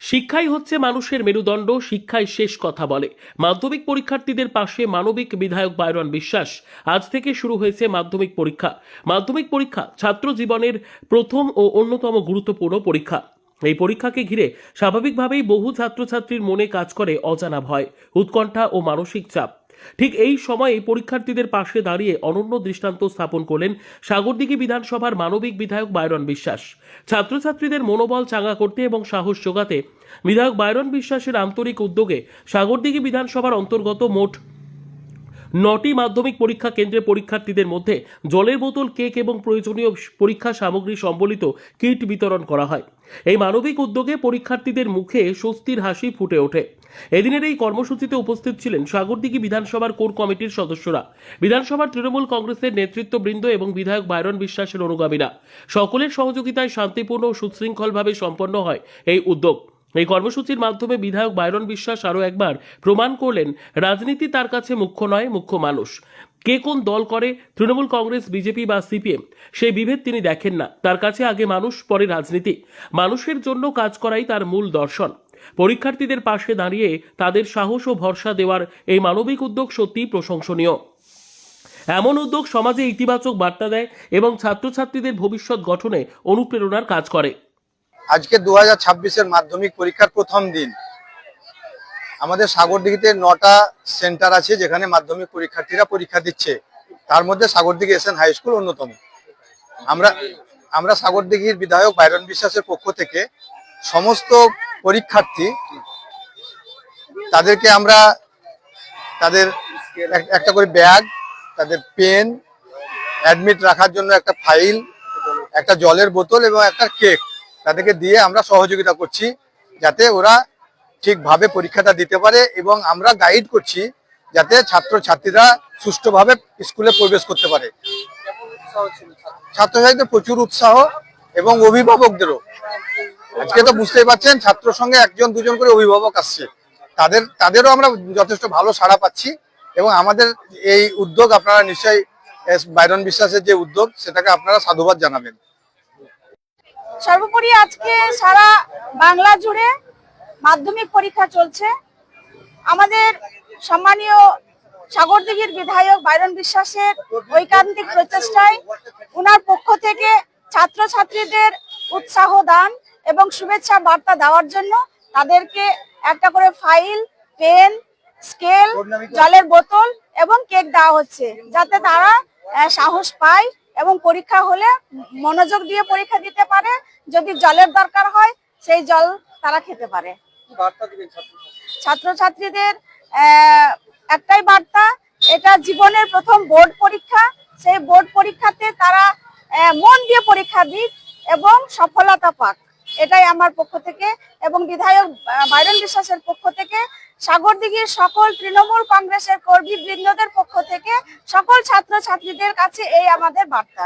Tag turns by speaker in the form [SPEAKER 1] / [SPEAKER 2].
[SPEAKER 1] শিক্ষাই হচ্ছে মানুষের মেরুদণ্ড, শিক্ষাই শেষ কথা বলে। মাধ্যমিক পরীক্ষার্থীদের পাশে মানবিক বিধায়ক বাইরন বিশ্বাস। আজ থেকে শুরু হয়েছে মাধ্যমিক পরীক্ষা। মাধ্যমিক পরীক্ষা ছাত্র জীবনের প্রথম ও অন্যতম গুরুত্বপূর্ণ পরীক্ষা। এই পরীক্ষাকে ঘিরে স্বাভাবিকভাবেই বহু ছাত্রছাত্রীর মনে কাজ করে অজানা ভয়, উৎকণ্ঠা ও মানসিক চাপ। ঠিক এই সময়ে পরীক্ষার্থীদের পাশে দাঁড়িয়ে অনন্য দৃষ্টান্ত স্থাপন করলেন সাগরদিঘি বিধানসভার মানবিক বিধায়ক বাইরন বিশ্বাস। ছাত্রছাত্রীদের মনোবল চাঙ্গা করতে এবং সাহস যোগাতে বিধায়ক বাইরন বিশ্বাসের আন্তরিক উদ্যোগে সাগরদিঘি বিধানসভার অন্তর্গত মোট 9টি মাধ্যমিক পরীক্ষা কেন্দ্রে পরীক্ষার্থীদের মধ্যে জলের বোতল, কেক এবং প্রয়োজনীয় পরীক্ষা সামগ্রী সম্বলিত কিট বিতরণ করা হয়। এই মানবিক উদ্যোগে পরীক্ষার্থীদের মুখে স্বস্তির হাসি ফুটে ওঠে। এদিনের এই কর্মসূচিতে উপস্থিত ছিলেন সাগরদিঘি বিধানসভার কোর কমিটির সদস্যরা, বিধানসভার তৃণমূল কংগ্রেসের নেতৃত্ববৃন্দ এবং বিধায়ক বাইরন বিশ্বাসের অনুগামীরা। সকলের সহযোগিতায় শান্তিপূর্ণ ও সুশৃঙ্খলভাবে সম্পন্ন হয় এই উদ্যোগ। এই কর্মসূচির মাধ্যমে বিধায়ক বাইরন বিশ্বাস আরও একবার প্রমাণ করলেন, রাজনীতি তার কাছে মুখ্য নয়, মুখ্য মানুষ। কে কোন দল করে, তৃণমূল কংগ্রেস, বিজেপি বা সিপিএম, সেই বিভেদ তিনি দেখেন না। তার কাছে আগে মানুষ, পরে রাজনীতি। মানুষের জন্য কাজ করাই তার মূল দর্শন। পরীক্ষার্থীদের পাশে দাঁড়িয়ে তাদের সাহস ও ভরসা দেওয়ার এই মানবিক উদ্যোগ সত্যিই প্রশংসনীয়। এমন উদ্যোগ সমাজে ইতিবাচক বার্তা দেয় এবং ছাত্রছাত্রীদের ভবিষ্যৎ গঠনে অনুপ্রেরণার কাজ করে।
[SPEAKER 2] আজকে 2026-এর মাধ্যমিক পরীক্ষার প্রথম দিন। আমাদের সাগরদিঘিতে 9টা সেন্টার আছে যেখানে মাধ্যমিক পরীক্ষার্থীরা পরীক্ষা দিচ্ছে। তার মধ্যে সাগরদিঘি এসএন হাই স্কুল অন্যতম। আমরা সাগরদিঘির বিধায়ক বাইরন বিশ্বাসের পক্ষ থেকে সমস্ত পরীক্ষার্থী তাদেরকে আমরা তাদের একটা করে ব্যাগ, তাদের পেন, অ্যাডমিট রাখার জন্য একটা ফাইল, একটা জলের বোতল এবং একটা কেক তাদেরকে দিয়ে আমরা সহযোগিতা করছি যাতে ওরা ঠিকভাবে পরীক্ষাটা দিতে পারে, এবং আমরা গাইড করছি যাতে ছাত্রছাত্রীরা সুষ্ঠুভাবে স্কুলে প্রবেশ করতে পারে। ছাত্রছাত্রীদের প্রচুর উৎসাহ এবং অভিভাবকদেরও। আজকে তো বুঝতেই পারছেন, ছাত্রর সঙ্গে একজন দুজন করে অভিভাবক আসছে, তাদেরও আমরা যথেষ্ট ভালো সাড়া পাচ্ছি। এবং আমাদের এই উদ্যোগ আপনারা নিশ্চয়ই বাইরন বিশ্বাসের যে উদ্যোগ সেটাকে আপনারা সাধুবাদ জানাবেন।
[SPEAKER 3] সর্বোপরি আজকে সারা বাংলা জুড়ে মাধ্যমিক পরীক্ষা চলছে। আমাদের সম্মানীয় সাগরদিঘির বিধায়ক বাইরন বিশ্বাসের ঐকান্তিক প্রচেষ্টায় ওনার পক্ষ থেকে ছাত্রছাত্রীদের উৎসাহ দান এবং শুভেচ্ছা বার্তা দেওয়ার জন্য তাদেরকে একটা করে ফাইল, পেন, স্কেল, জলের বোতল এবং কেক দেওয়া হচ্ছে যাতে তারা সাহস পায় এবং পরীক্ষা হলে মনোযোগ দিয়ে পরীক্ষা দিতে পারে। যদি জলের দরকার হয় সেই জল তারা খেতে পারে। ছাত্রছাত্রীদের একটাই বার্তা, এটা জীবনের প্রথম বোর্ড পরীক্ষা। সেই বোর্ড পরীক্ষাতে তারা মন দিয়ে পরীক্ষা দিক এবং সফলতা পাক, এটাই আমার পক্ষ থেকে এবং বিধায়ক বাইরন বিশ্বাসের পক্ষ থেকে, সাগরদিঘির সকল তৃণমূল কংগ্রেসের কর্মীবৃন্দদের পক্ষ থেকে সকল ছাত্রছাত্রীদের কাছে এই আমাদের বার্তা।